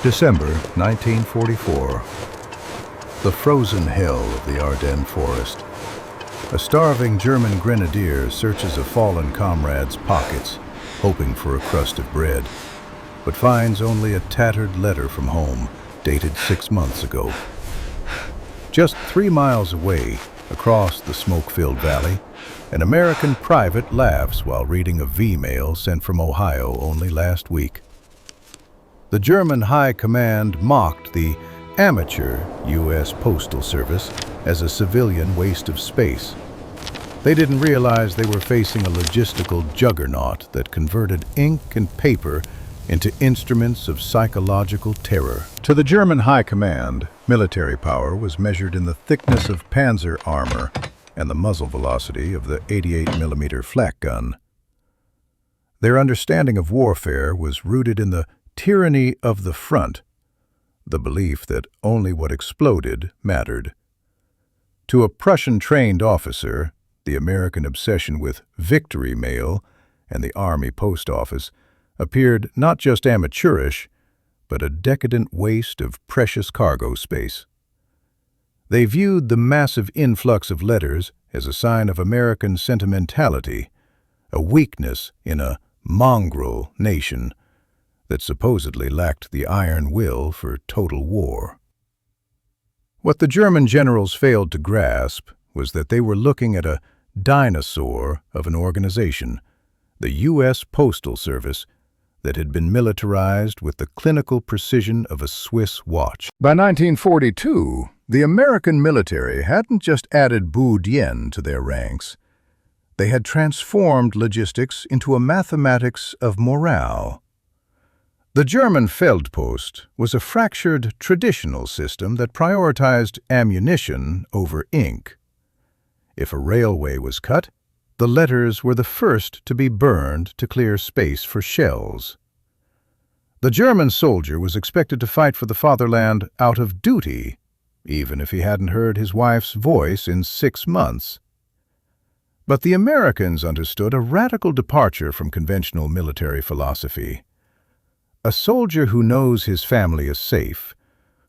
December 1944. The frozen hell of the Ardennes forest. A starving German grenadier searches a fallen comrade's pockets, hoping for a crust of bread, but finds only a tattered letter from home, dated 6 months ago. Just 3 miles away, across the smoke-filled valley, an American private laughs while reading a V-mail sent from Ohio only last week. The German High Command mocked the amateur US Postal Service as a civilian waste of space. They didn't realize they were facing a logistical juggernaut that converted ink and paper into instruments of psychological terror. To the German High Command, military power was measured in the thickness of panzer armor and the muzzle velocity of the 88mm flak gun. Their understanding of warfare was rooted in the tyranny of the front, the belief that only what exploded mattered. To a Prussian-trained officer, the American obsession with victory mail and the Army Post Office appeared not just amateurish, but a decadent waste of precious cargo space. They viewed the massive influx of letters as a sign of American sentimentality, a weakness in a mongrel nation that supposedly lacked the iron will for total war. What the German generals failed to grasp was that they were looking at a dinosaur of an organization, the US Postal Service, that had been militarized with the clinical precision of a Swiss watch. By 1942, the American military hadn't just added bourdienne to their ranks. They had transformed logistics into a mathematics of morale. The German Feldpost was a fractured traditional system that prioritized ammunition over ink. If a railway was cut, the letters were the first to be burned to clear space for shells. The German soldier was expected to fight for the fatherland out of duty, even if he hadn't heard his wife's voice in 6 months. But the Americans understood a radical departure from conventional military philosophy. A soldier who knows his family is safe,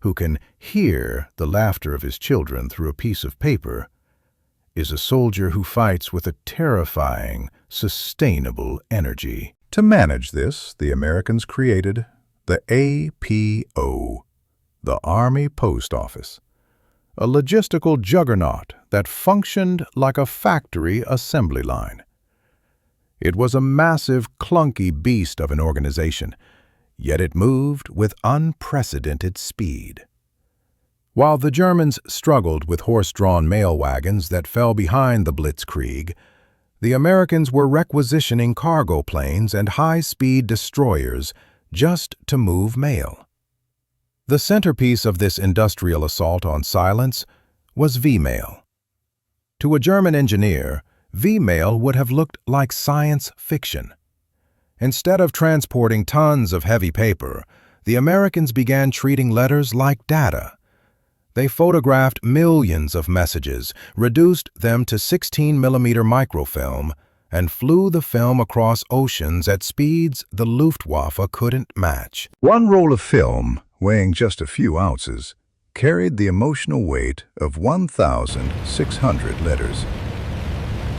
who can hear the laughter of his children through a piece of paper, is a soldier who fights with a terrifying, sustainable energy. To manage this, the Americans created the APO, the Army Post Office, a logistical juggernaut that functioned like a factory assembly line. It was a massive, clunky beast of an organization, yet it moved with unprecedented speed. While the Germans struggled with horse-drawn mail wagons that fell behind the Blitzkrieg, the Americans were requisitioning cargo planes and high-speed destroyers just to move mail. The centerpiece of this industrial assault on silence was V-mail. To a German engineer, V-mail would have looked like science fiction. Instead of transporting tons of heavy paper, the Americans began treating letters like data. They photographed millions of messages, reduced them to 16mm microfilm, and flew the film across oceans at speeds the Luftwaffe couldn't match. One roll of film, weighing just a few ounces, carried the emotional weight of 1,600 letters.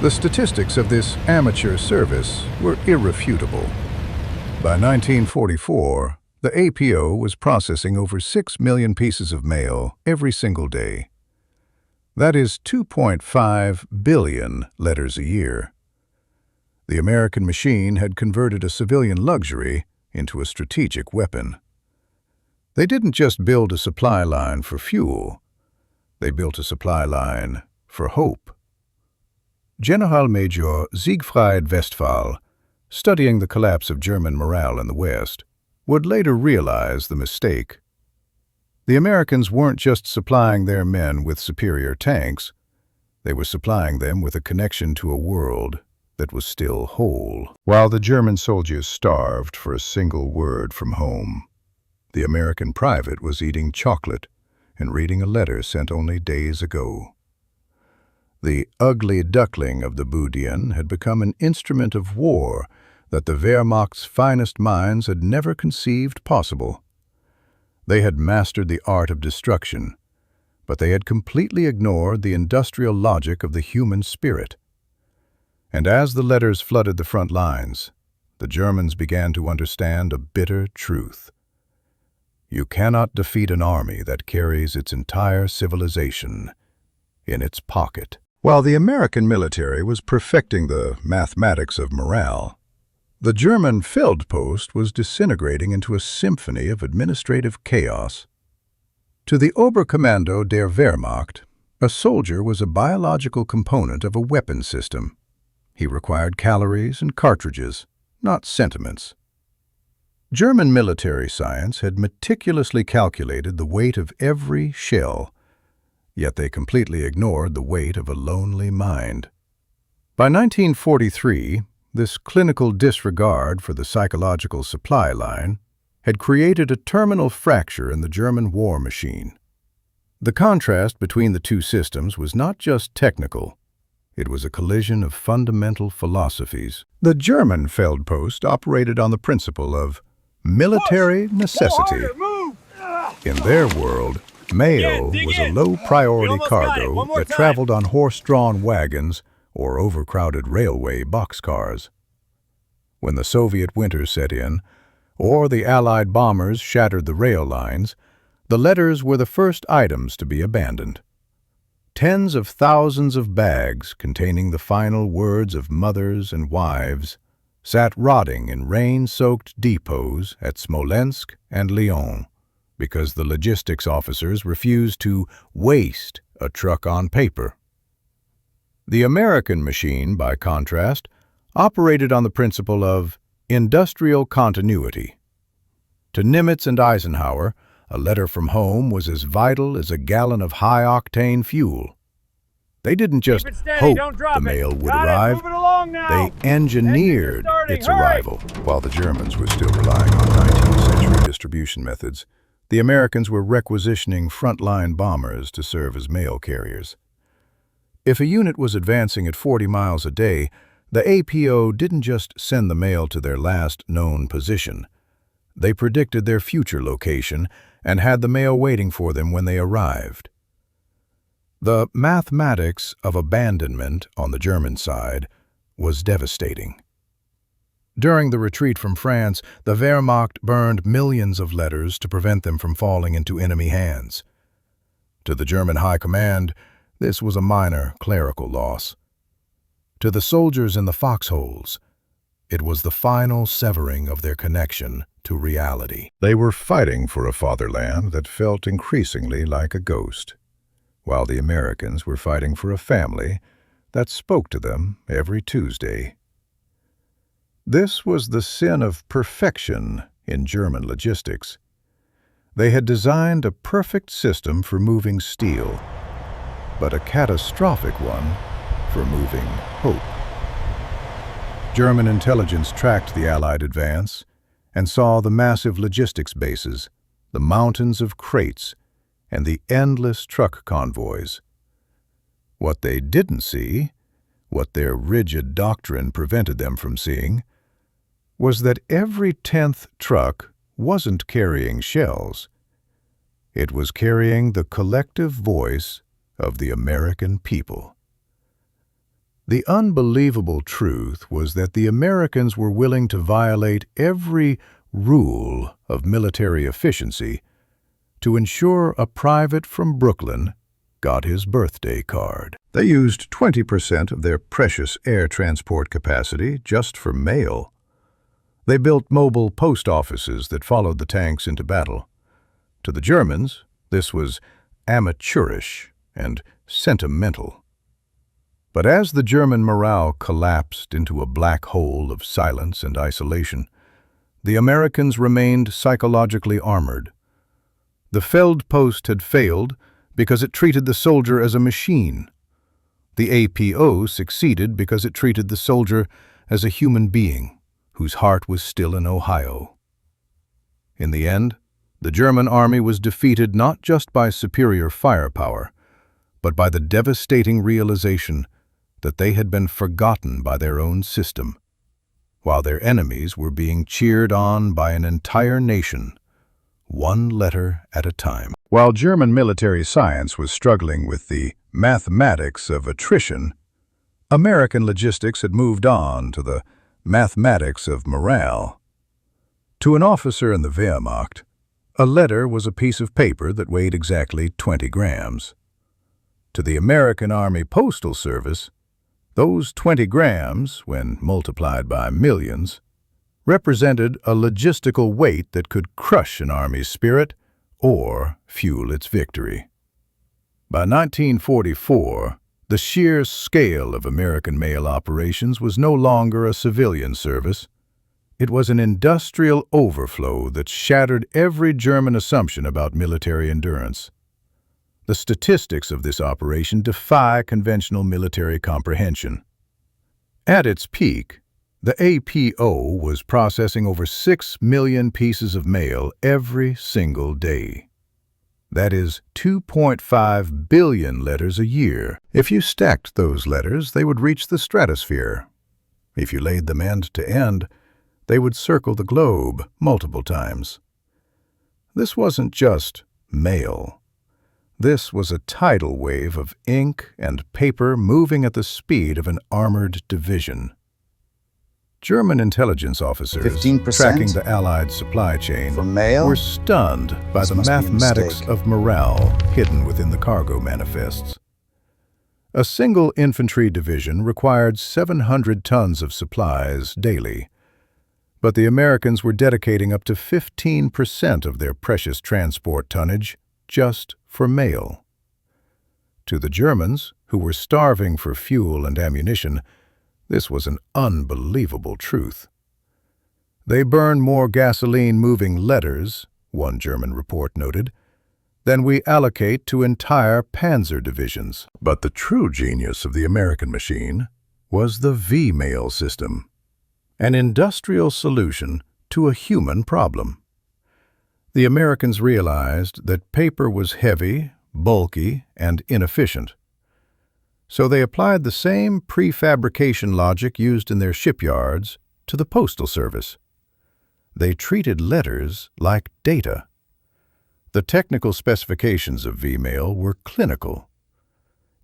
The statistics of this amateur service were irrefutable. By 1944, the APO was processing over 6 million pieces of mail every single day. That is 2.5 billion letters a year. The American machine had converted a civilian luxury into a strategic weapon. They didn't just build a supply line for fuel. They built a supply line for hope. General Major Siegfried Westphal, studying the collapse of German morale in the West, would later realize the mistake. The Americans weren't just supplying their men with superior tanks. They were supplying them with a connection to a world that was still whole. While the German soldiers starved for a single word from home, the American private was eating chocolate and reading a letter sent only days ago. The ugly duckling of the bourdienne had become an instrument of war that the Wehrmacht's finest minds had never conceived possible. They had mastered the art of destruction, but they had completely ignored the industrial logic of the human spirit. And as the letters flooded the front lines, the Germans began to understand a bitter truth. You cannot defeat an army that carries its entire civilization in its pocket. While the American military was perfecting the mathematics of morale, the German Feldpost was disintegrating into a symphony of administrative chaos. To the Oberkommando der Wehrmacht, a soldier was a biological component of a weapon system. He required calories and cartridges, not sentiments. German military science had meticulously calculated the weight of every shell, yet they completely ignored the weight of a lonely mind. By 1943, this clinical disregard for the psychological supply line had created a terminal fracture in the German war machine. The contrast between the two systems was not just technical, it was a collision of fundamental philosophies. The German Feldpost operated on the principle of military necessity. In their world, mail was a low-priority cargo that traveled on horse-drawn wagons or overcrowded railway boxcars. When the Soviet winter set in, or the Allied bombers shattered the rail lines, the letters were the first items to be abandoned. Tens of thousands of bags containing the final words of mothers and wives sat rotting in rain-soaked depots at Smolensk and Lyon because the logistics officers refused to waste a truck on paper. The American machine, by contrast, operated on the principle of industrial continuity. To Nimitz and Eisenhower, a letter from home was as vital as a gallon of high-octane fuel. They didn't just hope the mail would arrive, they engineered its arrival. While the Germans were still relying on 19th century distribution methods, the Americans were requisitioning frontline bombers to serve as mail carriers. If a unit was advancing at 40 miles a day, the APO didn't just send the mail to their last known position. They predicted their future location and had the mail waiting for them when they arrived. The mathematics of abandonment on the German side was devastating. During the retreat from France, the Wehrmacht burned millions of letters to prevent them from falling into enemy hands. To the German High Command, this was a minor clerical loss. To the soldiers in the foxholes, it was the final severing of their connection to reality. They were fighting for a fatherland that felt increasingly like a ghost, while the Americans were fighting for a family that spoke to them every Tuesday. This was the sin of perfection in German logistics. They had designed a perfect system for moving steel, but a catastrophic one for moving hope. German intelligence tracked the Allied advance and saw the massive logistics bases, the mountains of crates, and the endless truck convoys. What they didn't see, what their rigid doctrine prevented them from seeing, was that every 10th truck wasn't carrying shells. It was carrying the collective voice of the American people. The unbelievable truth was that the Americans were willing to violate every rule of military efficiency to ensure a private from Brooklyn got his birthday card. They used 20% of their precious air transport capacity just for mail. They built mobile post offices that followed the tanks into battle. To the Germans, this was amateurish and sentimental. But as the German morale collapsed into a black hole of silence and isolation, the Americans remained psychologically armored. The Feldpost had failed because it treated the soldier as a machine. The APO succeeded because it treated the soldier as a human being whose heart was still in Ohio. In the end, the German army was defeated not just by superior firepower, but by the devastating realization that they had been forgotten by their own system, while their enemies were being cheered on by an entire nation one letter at a time. While German military science was struggling with the mathematics of attrition, American logistics had moved on to the mathematics of morale. To an officer in the Wehrmacht, a letter was a piece of paper that weighed exactly 20 grams. To the American Army Postal Service, those 20 grams, when multiplied by millions, represented a logistical weight that could crush an army's spirit or fuel its victory. By 1944, the sheer scale of American mail operations was no longer a civilian service. It was an industrial overflow that shattered every German assumption about military endurance. The statistics of this operation defy conventional military comprehension. At its peak, the APO was processing over 6 million pieces of mail every single day. That is 2.5 billion letters a year. If you stacked those letters, they would reach the stratosphere. If you laid them end to end, they would circle the globe multiple times. This wasn't just mail. This was a tidal wave of ink and paper moving at the speed of an armored division. German intelligence officers 15% tracking the Allied supply chain for mail? were stunned by This the must be a mathematics mistake. of morale hidden within the cargo manifests. A single infantry division required 700 tons of supplies daily, but the Americans were dedicating up to 15% of their precious transport tonnage just for mail. To the Germans, who were starving for fuel and ammunition, this was an unbelievable truth. They burn more gasoline moving letters, one German report noted, than we allocate to entire panzer divisions. But the true genius of the American machine was the V-mail system, an industrial solution to a human problem. The Americans realized that paper was heavy, bulky, and inefficient. So they applied the same prefabrication logic used in their shipyards to the Postal Service. They treated letters like data. The technical specifications of V-mail were clinical.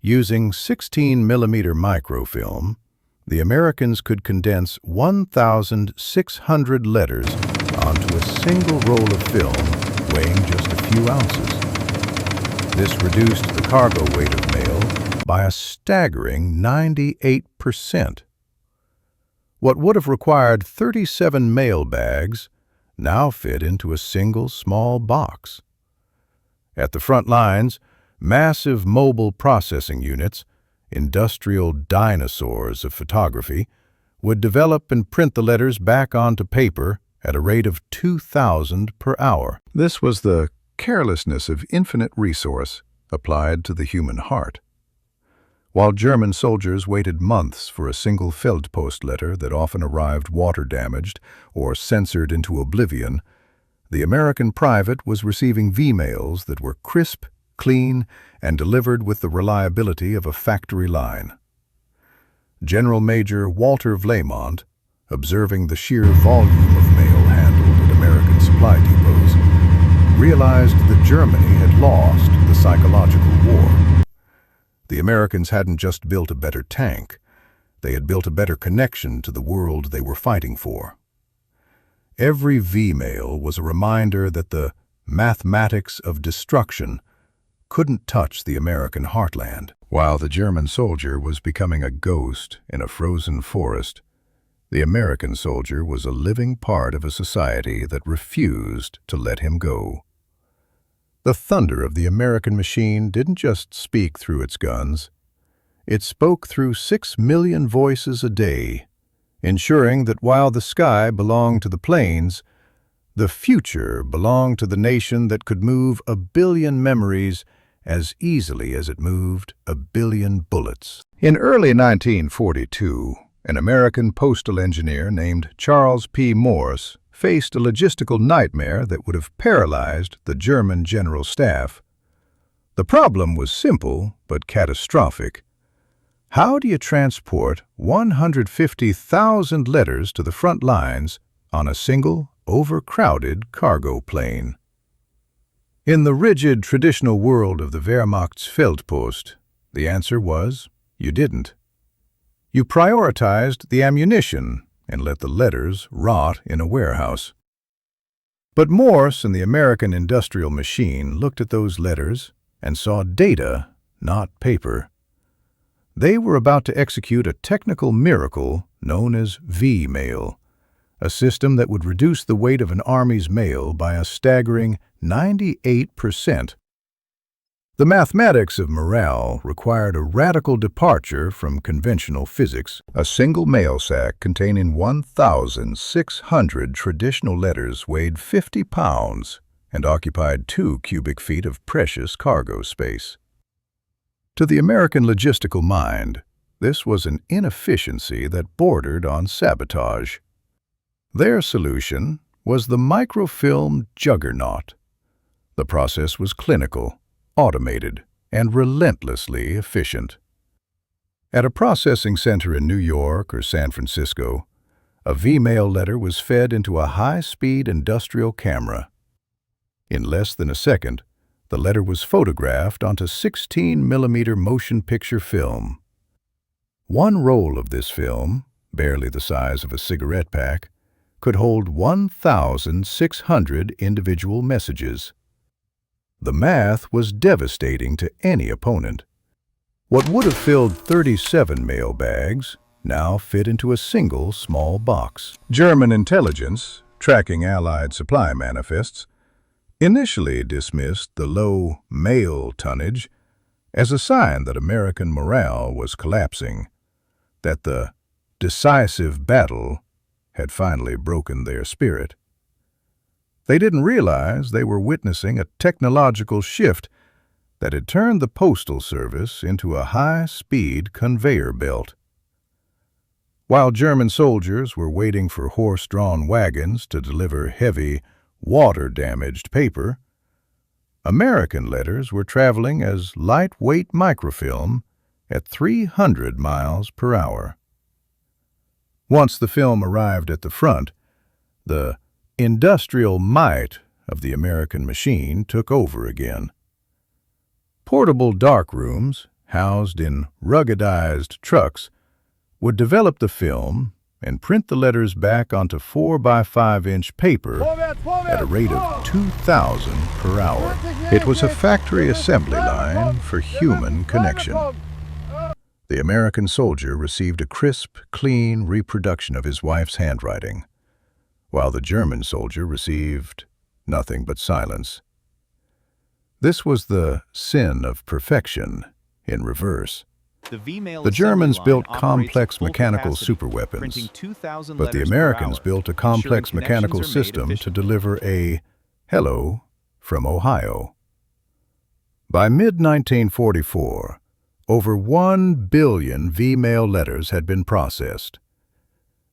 Using 16mm microfilm, the Americans could condense 1,600 letters onto a single roll of film weighing just a few ounces. This reduced the cargo weight of mail by a staggering 98%. What would have required 37 mail bags now fit into a single small box. At the front lines, massive mobile processing units, industrial dinosaurs of photography, would develop and print the letters back onto paper at a rate of 2,000 per hour. This was the carelessness of infinite resource applied to the human heart. While German soldiers waited months for a single Feldpost letter that often arrived water-damaged or censored into oblivion, the American private was receiving V-mails that were crisp, clean, and delivered with the reliability of a factory line. General Major Walter Vlamont, observing the sheer volume of mail handled at American supply depots, realized that Germany had lost the psychological war. The Americans hadn't just built a better tank, they had built a better connection to the world they were fighting for. Every V-mail was a reminder that the mathematics of destruction couldn't touch the American heartland. While the German soldier was becoming a ghost in a frozen forest, the American soldier was a living part of a society that refused to let him go. The thunder of the American machine didn't just speak through its guns. It spoke through 6 million voices a day, ensuring that while the sky belonged to the planes, the future belonged to the nation that could move 1 billion memories as easily as it moved 1 billion bullets. In early 1942, an American postal engineer named Charles P. Morse faced a logistical nightmare that would have paralyzed the German general staff. The problem was simple but catastrophic. How do you transport 150,000 letters to the front lines on a single, overcrowded cargo plane? In the rigid, traditional world of the Wehrmacht's Feldpost, the answer was, you didn't. You prioritized the ammunition and let the letters rot in a warehouse. But Morse and the American industrial machine looked at those letters and saw data, not paper. They were about to execute a technical miracle known as V-mail, a system that would reduce the weight of an army's mail by a staggering 98%. The mathematics of morale required a radical departure from conventional physics. A single mail sack containing 1,600 traditional letters weighed 50 pounds and occupied 2 cubic feet of precious cargo space. To the American logistical mind, this was an inefficiency that bordered on sabotage. Their solution was the microfilm juggernaut. The process was clinical, automated, and relentlessly efficient. At a processing center in New York or San Francisco, a V-mail letter was fed into a high-speed industrial camera. In less than a second, the letter was photographed onto 16mm motion picture film. One roll of this film, barely the size of a cigarette pack, could hold 1,600 individual messages. The math was devastating to any opponent. What would have filled 37 mail bags now fit into a single small box. German intelligence, tracking Allied supply manifests, initially dismissed the low mail tonnage as a sign that American morale was collapsing, that the decisive battle had finally broken their spirit. They didn't realize they were witnessing a technological shift that had turned the Postal Service into a high-speed conveyor belt. While German soldiers were waiting for horse-drawn wagons to deliver heavy, water-damaged paper, American letters were traveling as lightweight microfilm at 300 miles per hour. Once the film arrived at the front, the industrial might of the American machine took over again. Portable darkrooms, housed in ruggedized trucks, would develop the film and print the letters back onto 4x5-inch paper at a rate of 2,000 per hour. It was a factory assembly line for human connection. The American soldier received a crisp, clean reproduction of his wife's handwriting, while the German soldier received nothing but silence. This was the sin of perfection in reverse. The Germans built complex mechanical superweapons, but the Americans built a complex mechanical system to deliver a hello from Ohio. By mid-1944, over 1 billion V-mail letters had been processed.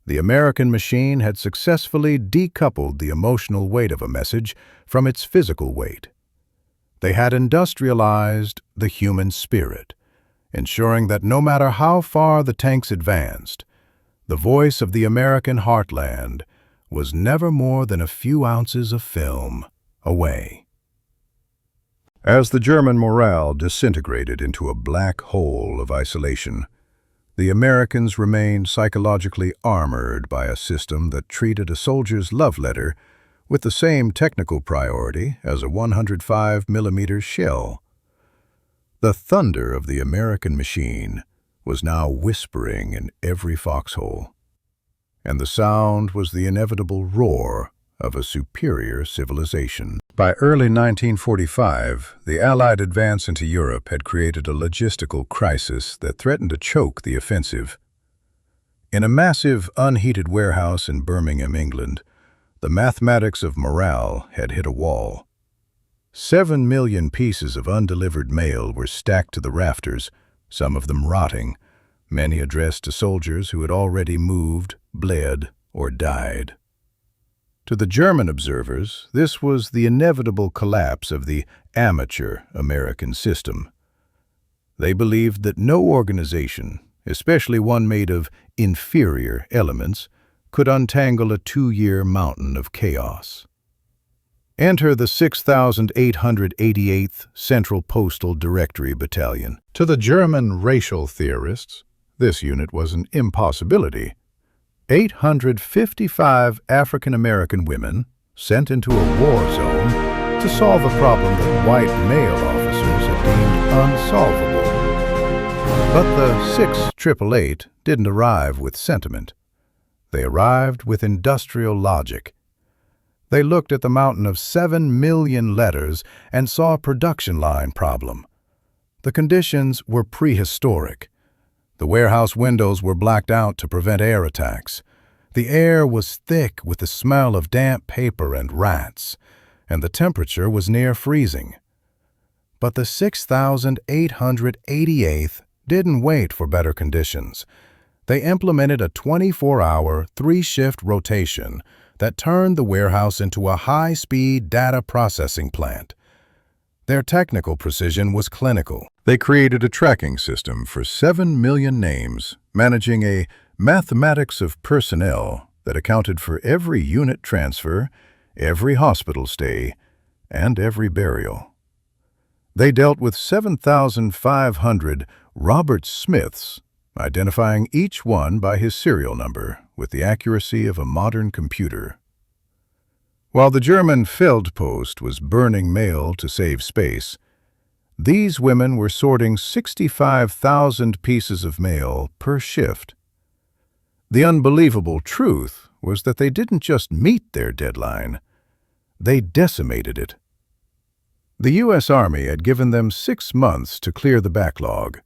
The American machine had successfully decoupled the emotional weight of a message from its physical weight. They had industrialized the human spirit, ensuring that no matter how far the tanks advanced, the voice of the American heartland was never more than a few ounces of film away. As the German morale disintegrated into a black hole of isolation, the Americans remained psychologically armored by a system that treated a soldier's love letter with the same technical priority as a 105mm shell. The thunder of the American machine was now whispering in every foxhole, and the sound was the inevitable roar of a superior civilization. By early 1945, the Allied advance into Europe had created a logistical crisis that threatened to choke the offensive. In a massive, unheated warehouse in Birmingham, England, the mathematics of morale had hit a wall. 7 million pieces of undelivered mail were stacked to the rafters, some of them rotting, many addressed to soldiers who had already moved, bled, or died. To the German observers, this was the inevitable collapse of the amateur American system. They believed that no organization, especially one made of inferior elements, could untangle a 2-year mountain of chaos. Enter the 6,888th Central Postal Directory Battalion. To the German racial theorists, this unit was an impossibility. 855 African-American women sent into a war zone to solve a problem that white male officers had deemed unsolvable. But the 6,888 didn't arrive with sentiment. They arrived with industrial logic. They looked at the mountain of 7 million letters and saw a production line problem. The conditions were prehistoric. The warehouse windows were blacked out to prevent air attacks. The air was thick with the smell of damp paper and rats, and the temperature was near freezing. But the 6,888th didn't wait for better conditions. They implemented a 24-hour, 3-shift rotation that turned the warehouse into a high-speed data processing plant. Their technical precision was clinical. They created a tracking system for 7 million names, managing a mathematics of personnel that accounted for every unit transfer, every hospital stay, and every burial. They dealt with 7,500 Robert Smiths, identifying each one by his serial number with the accuracy of a modern computer. While the German Feldpost was burning mail to save space, these women were sorting 65,000 pieces of mail per shift. The unbelievable truth was that they didn't just meet their deadline, they decimated it. The US Army had given them 6 months to clear the backlog.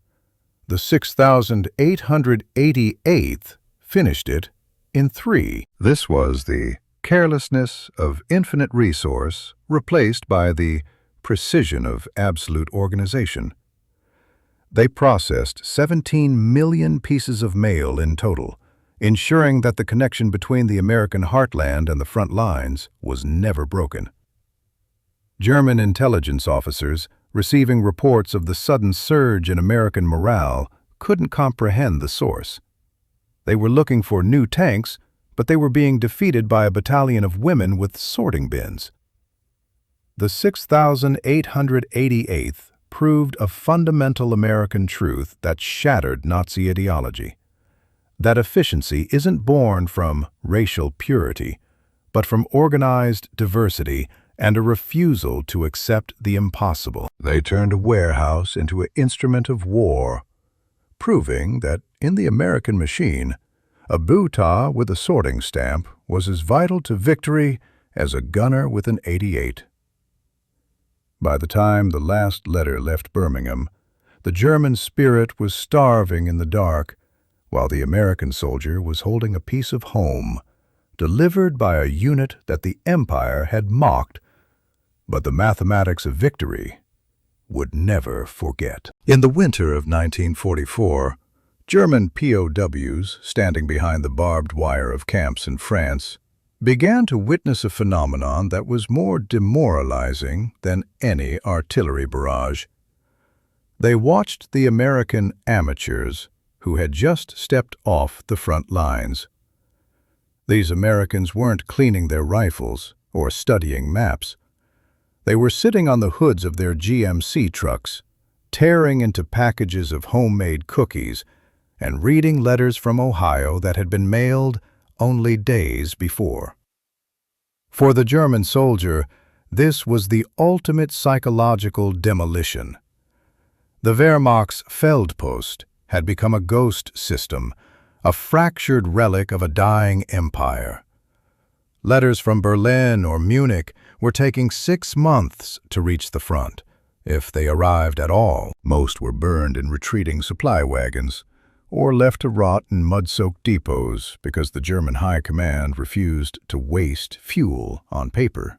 The 6,888th finished it in 3. This was the carelessness of infinite resource replaced by the precision of absolute organization. They processed 17 million pieces of mail in total, ensuring that the connection between the American heartland and the front lines was never broken. German intelligence officers, receiving reports of the sudden surge in American morale, couldn't comprehend the source. They were looking for new tanks, but they were being defeated by a battalion of women with sorting bins. The 6,888th proved a fundamental American truth that shattered Nazi ideology. That efficiency isn't born from racial purity, but from organized diversity and a refusal to accept the impossible. They turned a warehouse into an instrument of war, proving that in the American machine, a Butah with a sorting stamp was as vital to victory as a gunner with an .88. By the time the last letter left Birmingham, the German spirit was starving in the dark, while the American soldier was holding a piece of home, delivered by a unit that the Empire had mocked, but the mathematics of victory would never forget. In the winter of 1944, German POWs, standing behind the barbed wire of camps in France, began to witness a phenomenon that was more demoralizing than any artillery barrage. They watched the American amateurs who had just stepped off the front lines. These Americans weren't cleaning their rifles or studying maps. They were sitting on the hoods of their GMC trucks, tearing into packages of homemade cookies and reading letters from Ohio that had been mailed only days before. For the German soldier, this was the ultimate psychological demolition. The Wehrmacht's Feldpost had become a ghost system, a fractured relic of a dying empire. Letters from Berlin or Munich were taking 6 months to reach the front, if they arrived at all. Most were burned in retreating supply wagons, or left to rot in mud-soaked depots because the German High Command refused to waste fuel on paper.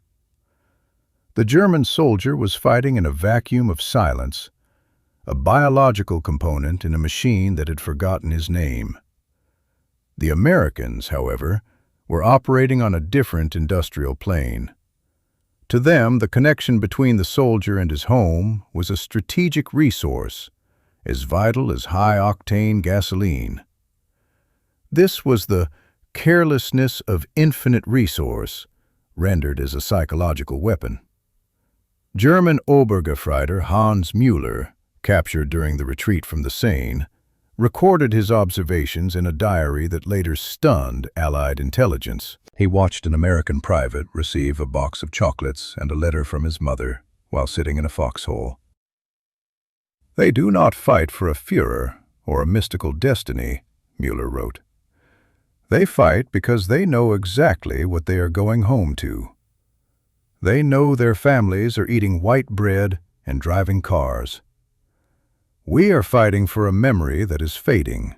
The German soldier was fighting in a vacuum of silence, a biological component in a machine that had forgotten his name. The Americans, however, were operating on a different industrial plane. To them, the connection between the soldier and his home was a strategic resource, as vital as high-octane gasoline. This was the carelessness of infinite resource, rendered as a psychological weapon. German Obergefreiter Hans Müller, captured during the retreat from the Seine, recorded his observations in a diary that later stunned Allied intelligence. He watched an American private receive a box of chocolates and a letter from his mother while sitting in a foxhole. "They do not fight for a Führer or a mystical destiny," Müller wrote. "They fight because they know exactly what they are going home to. They know their families are eating white bread and driving cars. We are fighting for a memory that is fading.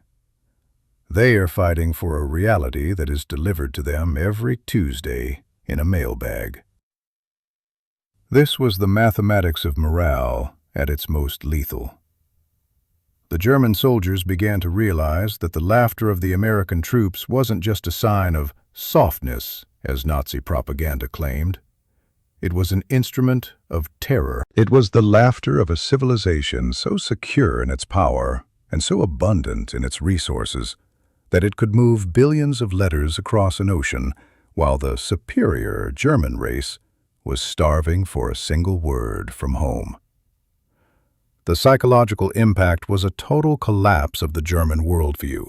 They are fighting for a reality that is delivered to them every Tuesday in a mailbag." This was the mathematics of morale at its most lethal. The German soldiers began to realize that the laughter of the American troops wasn't just a sign of softness, as Nazi propaganda claimed. It was an instrument of terror. It was the laughter of a civilization so secure in its power and so abundant in its resources that it could move billions of letters across an ocean, while the superior German race was starving for a single word from home. The psychological impact was a total collapse of the German worldview.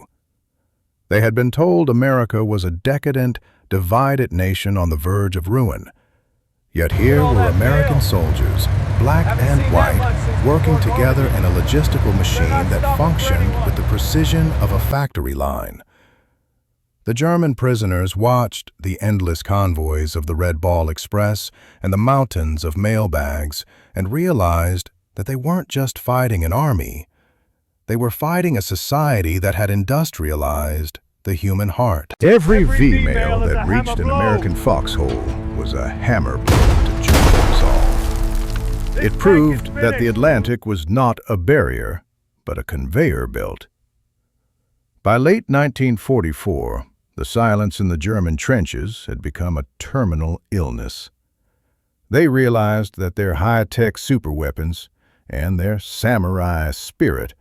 They had been told America was a decadent, divided nation on the verge of ruin. Yet here were American soldiers, black and white, working together in a logistical machine that functioned with the precision of a factory line. The German prisoners watched the endless convoys of the Red Ball Express and the mountains of mailbags and realized that they weren't just fighting an army. They were fighting a society that had industrialized the human heart. Every V-mail that reached an American foxhole was a hammer blow to German resolve. It proved that the Atlantic was not a barrier, but a conveyor belt. By late 1944, the silence in the German trenches had become a terminal illness. They realized that their high-tech superweapons and their samurai spirit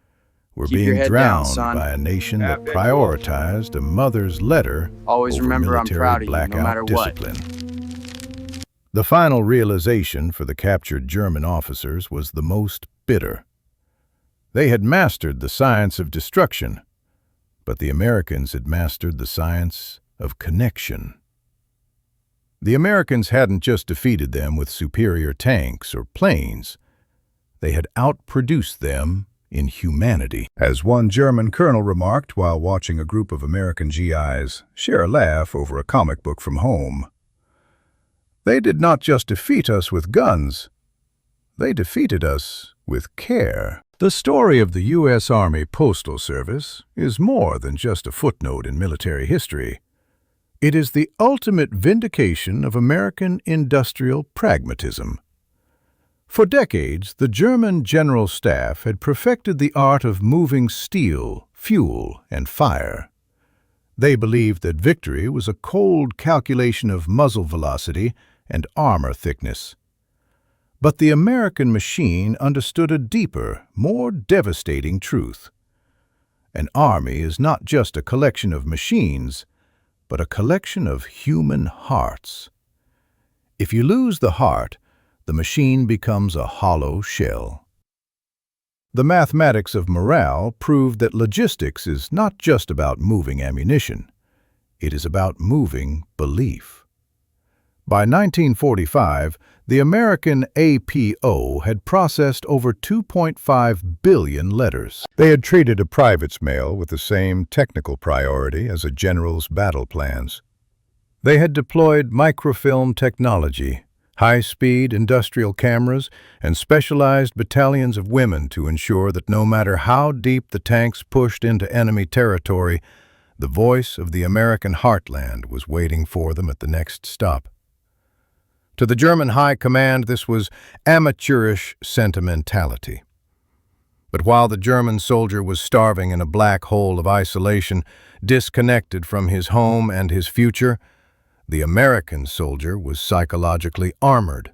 were being drowned by a nation that prioritized a mother's letter Always over remember I'm proud military of you, no matter blackout what. discipline. The final realization for the captured German officers was the most bitter. They had mastered the science of destruction, but the Americans had mastered the science of connection. The Americans hadn't just defeated them with superior tanks or planes. They had outproduced them in humanity. As one German colonel remarked while watching a group of American GIs share a laugh over a comic book from home, "They did not just defeat us with guns, they defeated us with care." The story of the US Army Postal Service is more than just a footnote in military history. It is the ultimate vindication of American industrial pragmatism. For decades, the German General Staff had perfected the art of moving steel, fuel, and fire. They believed that victory was a cold calculation of muzzle velocity and armor thickness. But the American machine understood a deeper, more devastating truth. An army is not just a collection of machines, but a collection of human hearts. If you lose the heart, the machine becomes a hollow shell. The mathematics of morale proved that logistics is not just about moving ammunition. It is about moving belief. By 1945, the American APO had processed over 2.5 billion letters. They had treated a private's mail with the same technical priority as a general's battle plans. They had deployed microfilm technology, high-speed industrial cameras, and specialized battalions of women to ensure that no matter how deep the tanks pushed into enemy territory, the voice of the American heartland was waiting for them at the next stop. To the German High Command, this was amateurish sentimentality. But while the German soldier was starving in a black hole of isolation, disconnected from his home and his future, the American soldier was psychologically armored.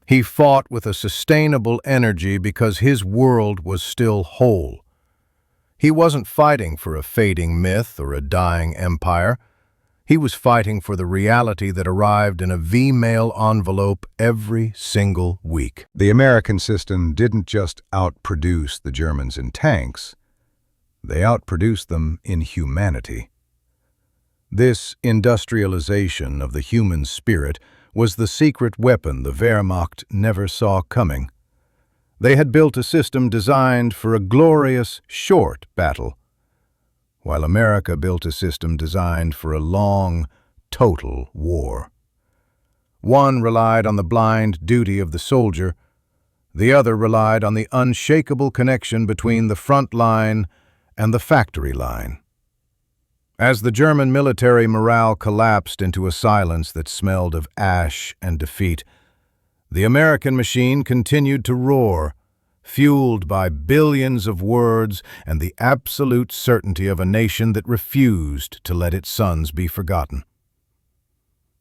He fought with a sustainable energy because his world was still whole. He wasn't fighting for a fading myth or a dying empire. He was fighting for the reality that arrived in a V-mail envelope every single week. The American system didn't just outproduce the Germans in tanks, they outproduced them in humanity. This industrialization of the human spirit was the secret weapon the Wehrmacht never saw coming. They had built a system designed for a glorious, short battle, while America built a system designed for a long, total war. One relied on the blind duty of the soldier, the other relied on the unshakable connection between the front line and the factory line. As the German military morale collapsed into a silence that smelled of ash and defeat, the American machine continued to roar, fueled by billions of words and the absolute certainty of a nation that refused to let its sons be forgotten.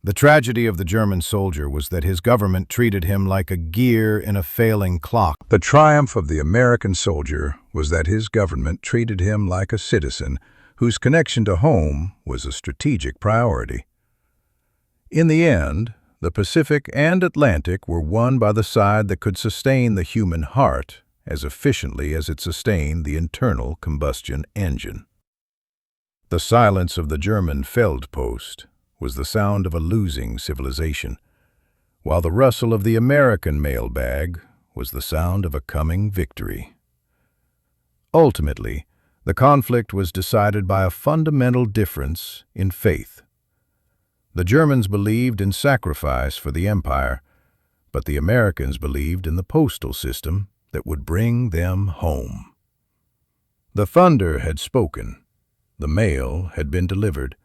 The tragedy of the German soldier was that his government treated him like a gear in a failing clock. The triumph of the American soldier was that his government treated him like a citizen whose connection to home was a strategic priority. In the end, the Pacific and Atlantic were won by the side that could sustain the human heart as efficiently as it sustained the internal combustion engine. The silence of the German Feldpost was the sound of a losing civilization, while the rustle of the American mailbag was the sound of a coming victory. Ultimately, the conflict was decided by a fundamental difference in faith. The Germans believed in sacrifice for the empire, but the Americans believed in the postal system that would bring them home. The thunder had spoken, the mail had been delivered,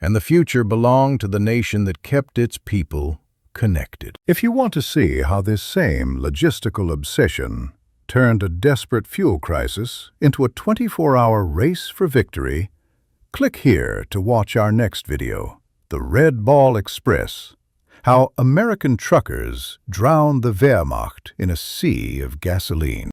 and the future belonged to the nation that kept its people connected. If you want to see how this same logistical obsession turned a desperate fuel crisis into a 24-hour race for victory, click here to watch our next video. The Red Ball Express, how American truckers drowned the Wehrmacht in a sea of gasoline.